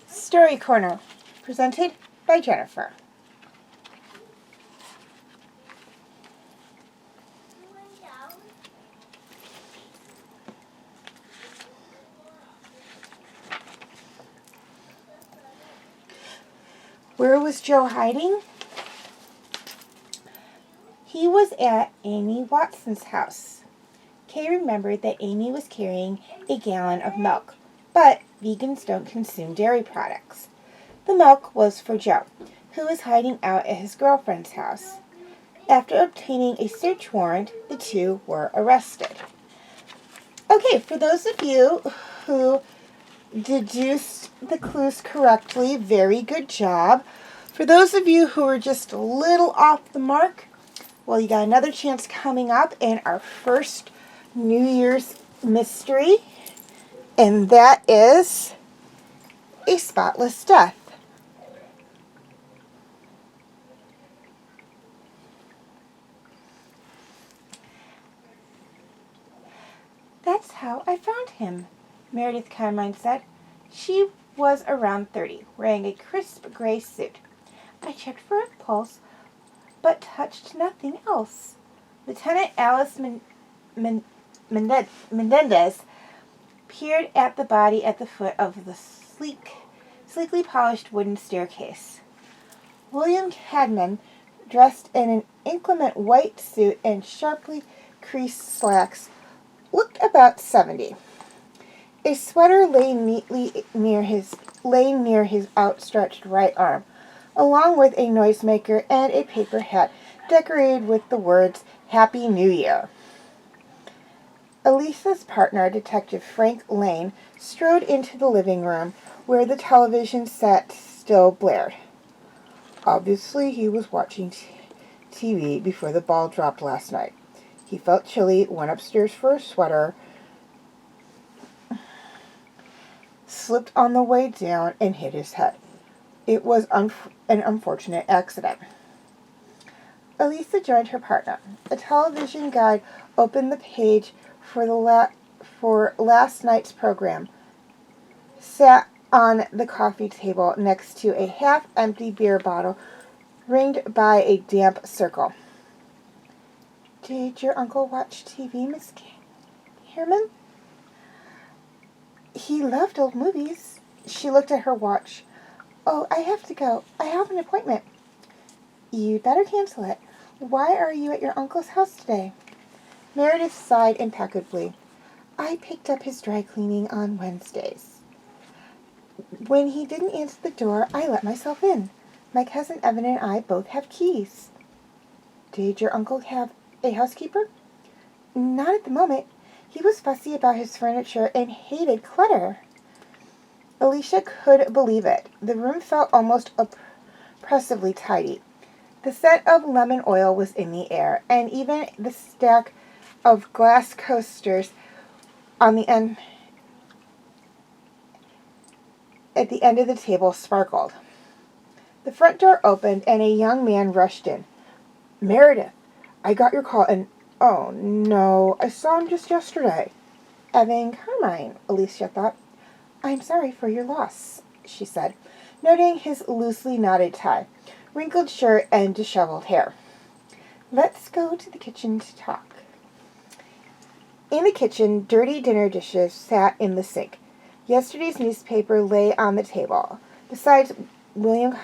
Story Corner, presented by Jennifer. Where was Joe hiding? He was at Amy Watson's house. Kay remembered that Amy was carrying a gallon of milk, but vegans don't consume dairy products. The milk was for Joe, who was hiding out at his girlfriend's house. After obtaining a search warrant, the two were arrested. Okay, for those of you who deduced the clues correctly, very good job. For those of you who are just a little off the mark, well, you got another chance coming up in our first New Year's mystery, and that is a spotless death. That's how I found him, Meredith Carmine said. She was around 30, wearing a crisp gray suit. I checked for a pulse, but touched nothing else. Lieutenant Alice Menendez peered at the body at the foot of the sleekly polished wooden staircase. William Cadman, dressed in an inclement white suit and sharply creased slacks, looked about 70. A sweater lay near his outstretched right arm, along with a noisemaker and a paper hat decorated with the words, Happy New Year. Elisa's partner, Detective Frank Lane, strode into the living room, where the television set still blared. Obviously, he was watching TV before the ball dropped last night. He felt chilly, went upstairs for a sweater, slipped on the way down, and hit his head. It was an unfortunate accident. Elisa joined her partner. A television guide opened the page for last night's program, sat on the coffee table next to a half-empty beer bottle ringed by a damp circle. Did your uncle watch TV, Miss Herman? He loved old movies. She looked at her watch. Oh, I have to go. I have an appointment. You'd better cancel it. Why are you at your uncle's house today? Meredith sighed impeccably. I picked up his dry cleaning on Wednesdays. When he didn't answer the door, I let myself in. My cousin Evan and I both have keys. Did your uncle have a housekeeper? Not at the moment. He was fussy about his furniture and hated clutter. Alicia could believe it. The room felt almost oppressively tidy. The scent of lemon oil was in the air, and even the stack of glass coasters on the end at the end of the table sparkled. The front door opened, and a young man rushed in. Meredith, I got your call and, oh no, I saw him just yesterday. Evan Carmine, Alicia thought. I'm sorry for your loss, she said, noting his loosely knotted tie, wrinkled shirt, and disheveled hair. Let's go to the kitchen to talk. In the kitchen, dirty dinner dishes sat in the sink. Yesterday's newspaper lay on the table, besides William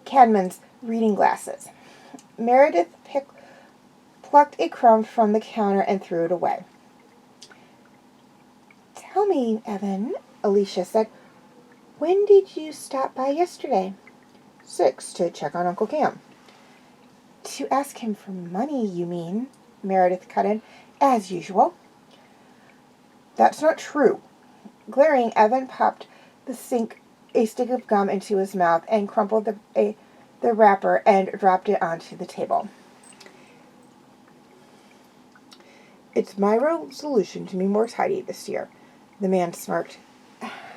Cadman's reading glasses. Meredith plucked a crumb from the counter and threw it away. Tell me, Evan, Alicia said, when did you stop by yesterday? 6, to check on Uncle Cam. To ask him for money, you mean? Meredith cut in, as usual. That's not true. Glaring, Evan popped a stick of gum into his mouth and crumpled the wrapper and dropped it onto the table. It's my resolution to be more tidy this year, the man smirked.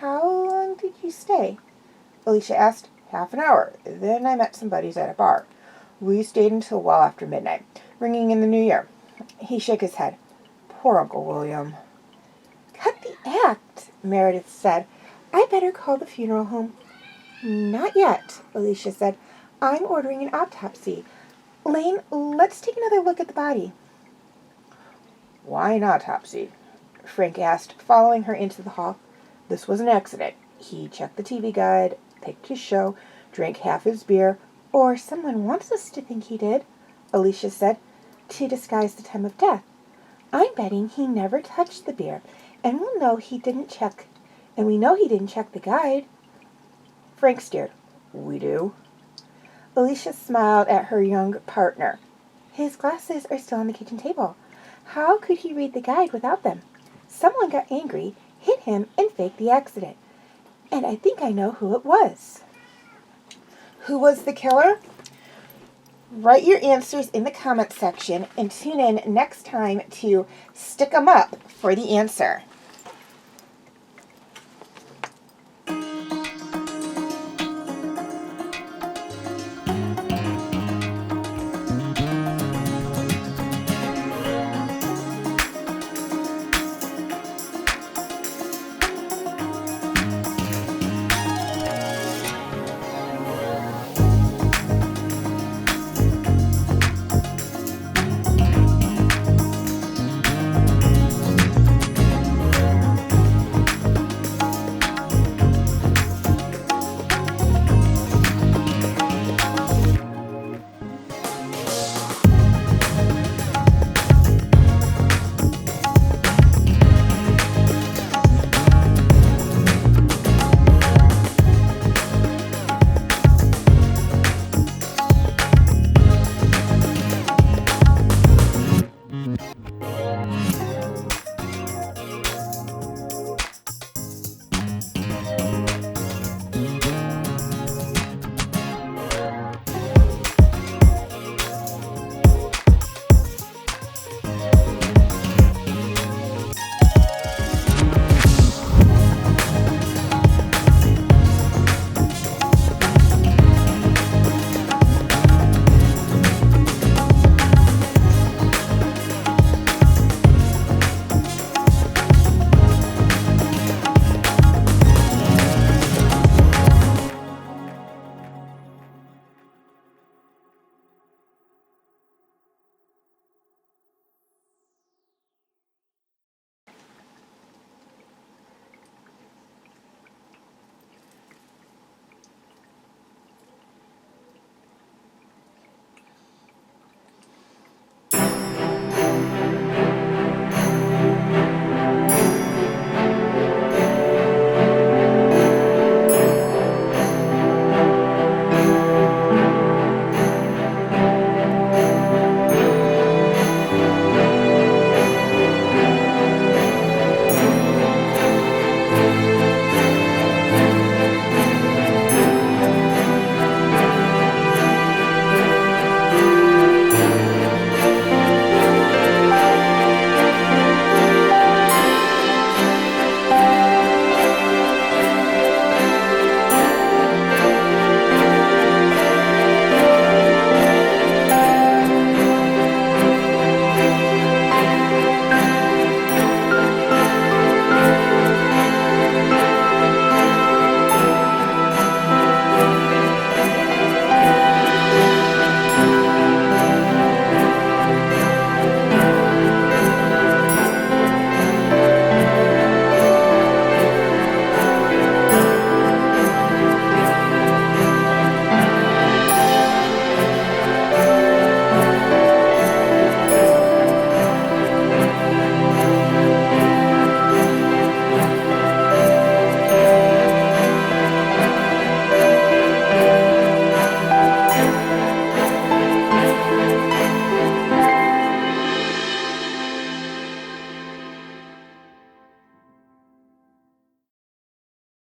How long did you stay? Alicia asked. Half an hour. Then I met some buddies at a bar. We stayed until well after midnight, ringing in the new year. He shook his head. Poor Uncle William. Cut the act, Meredith said. I better call the funeral home. Not yet, Alicia said. I'm ordering an autopsy. Lane, let's take another look at the body. Why an autopsy? Frank asked, following her into the hall. This was an accident. He checked the TV guide, picked his show, drank half his beer, or someone wants us to think he did, Alicia said, to disguise the time of death. I'm betting he never touched the beer, and we know he didn't check the guide. Frank stared. We do? Alicia smiled at her young partner. His glasses are still on the kitchen table. How could he read the guide without them? Someone got angry, hit him, and faked the accident. And I think I know who it was. Who was the killer? Write your answers in the comment section and tune in next time to Stick 'em Up for the answer.